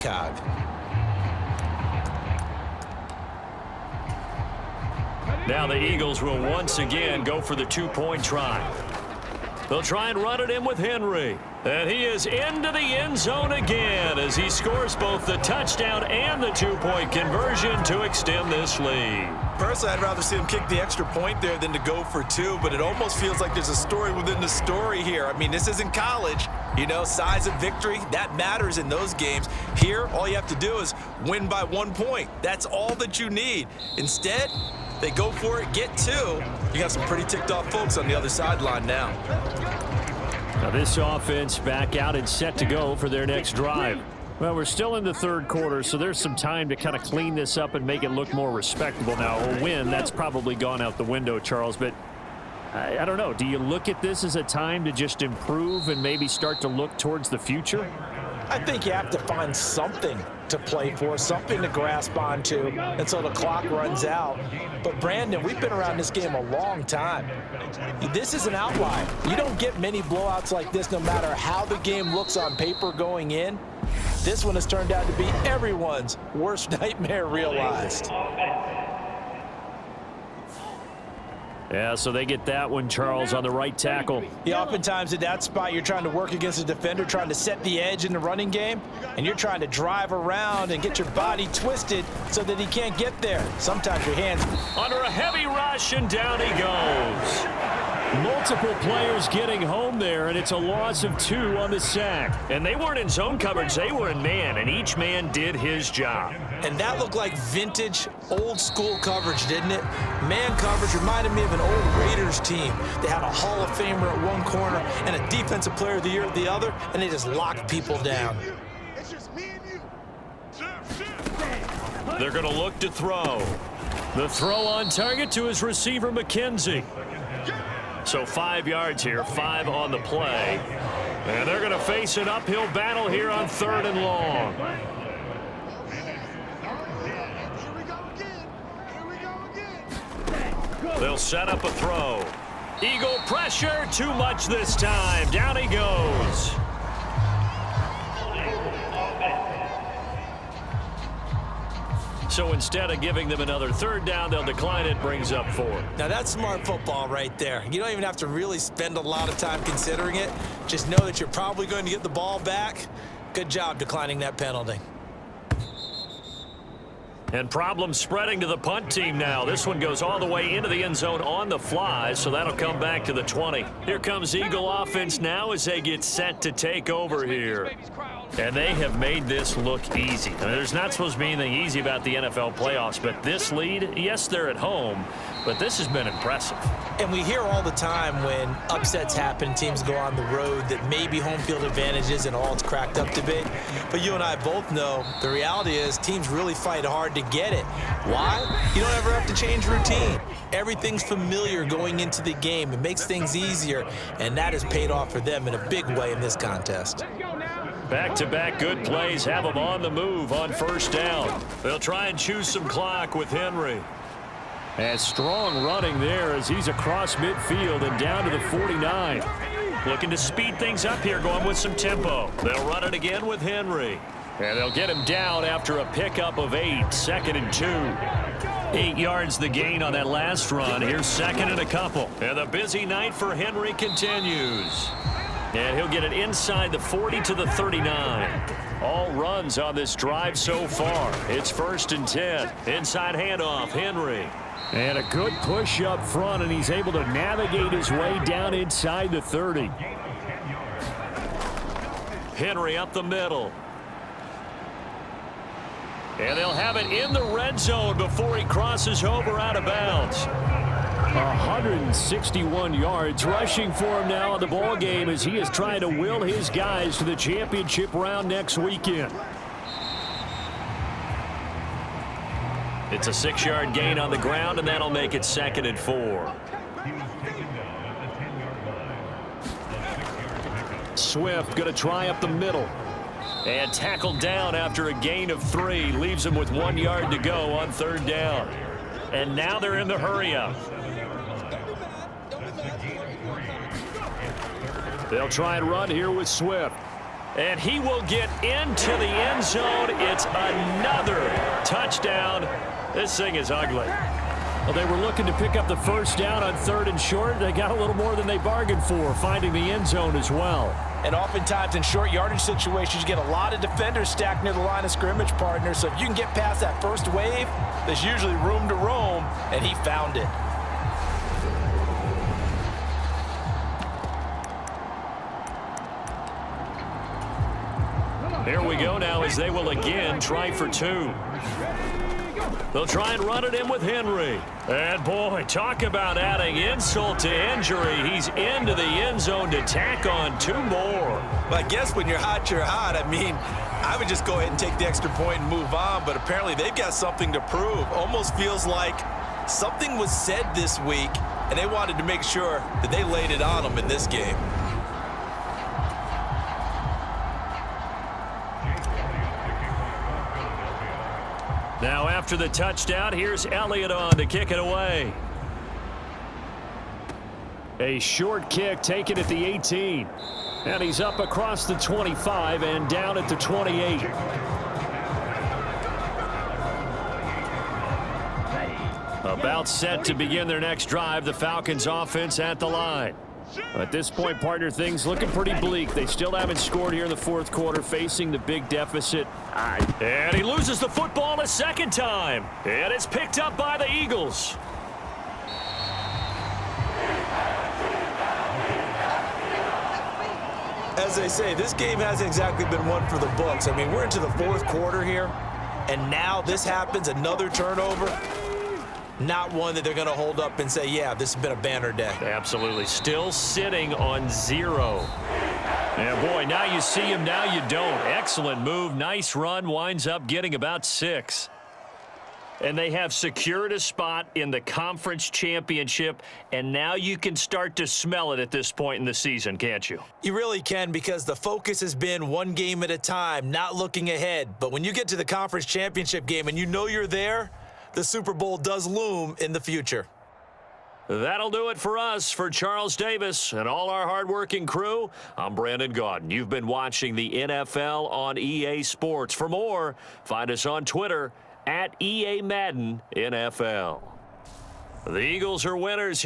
Cog. Now the Eagles will once again go for the two-point try. They'll try and run it in with Henry. And he is into the end zone again as he scores both the touchdown and the two-point conversion to extend this lead. Personally, I'd rather see him kick the extra point there than to go for two, but it almost feels like there's a story within the story here. I mean, this isn't college. You know, size of victory, that matters in those games. Here, all you have to do is win by 1 point. That's all that you need. Instead, they go for it, get two. You got some pretty ticked off folks on the other sideline now. Now this offense back out and set to go for their next drive. Well, we're still in the third quarter, so there's some time to kind of clean this up and make it look more respectable. Now, a win, that's probably gone out the window, Charles, but I don't know. Do you look at this as a time to just improve and maybe start to look towards the future? I think you have to find something to play for, something to grasp onto until the clock runs out. But, Brandon, we've been around this game a long time. This is an outlier. You don't get many blowouts like this no matter how the game looks on paper going in. This one has turned out to be everyone's worst nightmare realized. Yeah, so they get that one, Charles, on the right tackle. Yeah, oftentimes at that spot, you're trying to work against a defender, trying to set the edge in the running game, and you're trying to drive around and get your body twisted so that he can't get there. Sometimes your hands... Under a heavy rush, and down he goes. Multiple players getting home there, and it's a loss of 2 on the sack. And they weren't in zone coverage, they were in man, and each man did his job. And that looked like vintage, old-school coverage, didn't it? Man coverage reminded me of an old Raiders team. They had a Hall of Famer at one corner and a Defensive Player of the Year at the other, and they just locked people down. They're going to look to throw. The throw on target to his receiver, McKenzie. So 5 yards here, 5 on the play. And they're going to face an uphill battle here on 3rd and long. They'll set up a throw. Eagle pressure, too much this time. Down he goes. So instead of giving them another 3rd down, they'll decline it, brings up 4. Now that's smart football right there. You don't even have to really spend a lot of time considering it. Just know that you're probably going to get the ball back. Good job declining that penalty. And problems spreading to the punt team now. This one goes all the way into the end zone on the fly, so that'll come back to the 20. Here comes Eagle offense now as they get set to take over here. And they have made this look easy. I mean, there's not supposed to be anything easy about the NFL playoffs, but this lead, yes, they're at home, but this has been impressive. And we hear all the time when upsets happen, teams go on the road, that maybe home field advantage isn't all it's cracked up to be. But you and I both know the reality is teams really fight hard to get it. Why? You don't ever have to change routine. Everything's familiar going into the game. It makes things easier, and that has paid off for them in a big way in this contest. Back-to-back good plays have them on the move on 1st down. They'll try and choose some clock with Henry. And strong running there as he's across midfield and down to the 49. Looking to speed things up here, going with some tempo. They'll run it again with Henry. And they'll get him down after a pickup of 8, 2nd and 2. 8 yards the gain on that last run. Here's 2nd and a couple. And the busy night for Henry continues. And he'll get it inside the 40 to the 39. All runs on this drive so far. It's 1st and 10. Inside handoff, Henry. And a good push up front, and he's able to navigate his way down inside the 30. Henry up the middle. And they'll have it in the red zone before he crosses over out of bounds. 161 yards rushing for him now in the ball game as he is trying to will his guys to the championship round next weekend. It's a 6-yard gain on the ground, and that'll make it 2nd and 4. Swift going to try up the middle. And tackled down after a gain of 3. Leaves him with 1 yard to go on 3rd down. And now they're in the hurry-up. They'll try and run here with Swift. And he will get into the end zone. It's another touchdown. This thing is ugly. Well, they were looking to pick up the first down on 3rd and short. They got a little more than they bargained for, finding the end zone as well. And oftentimes in short yardage situations, you get a lot of defenders stacked near the line of scrimmage, partner. So if you can get past that first wave, there's usually room to roam, and he found it. Here we go now as they will again try for 2. They'll try and run it in with Henry. And, boy, talk about adding insult to injury. He's into the end zone to tack on 2 more. But I guess when you're hot, you're hot. I mean, I would just go ahead and take the extra point and move on, but apparently they've got something to prove. Almost feels like something was said this week, and they wanted to make sure that they laid it on them in this game. Now after the touchdown, here's Elliott on to kick it away. A short kick taken at the 18. And he's up across the 25 and down at the 28. About set to begin their next drive, the Falcons offense at the line. At this point, partner, things looking pretty bleak. They still haven't scored here in the 4th quarter, facing the big deficit. And he loses the football a second time. And it's picked up by the Eagles. As they say, this game hasn't exactly been one for the books. I mean, we're into the 4th quarter here, and now this happens, another turnover. Not one that they're going to hold up and say, yeah, this has been a banner day. Absolutely. Still sitting on 0. And, boy, now you see him, now you don't. Excellent move. Nice run. Winds up getting about 6. And they have secured a spot in the conference championship, and now you can start to smell it at this point in the season, can't you? You really can, because the focus has been one game at a time, not looking ahead. But when you get to the conference championship game and you know you're there, the Super Bowl does loom in the future. That'll do it for us. For Charles Davis and all our hardworking crew, I'm Brandon Gaudin. You've been watching the NFL on EA Sports. For more, find us on Twitter at EA Madden NFL. The Eagles are winners.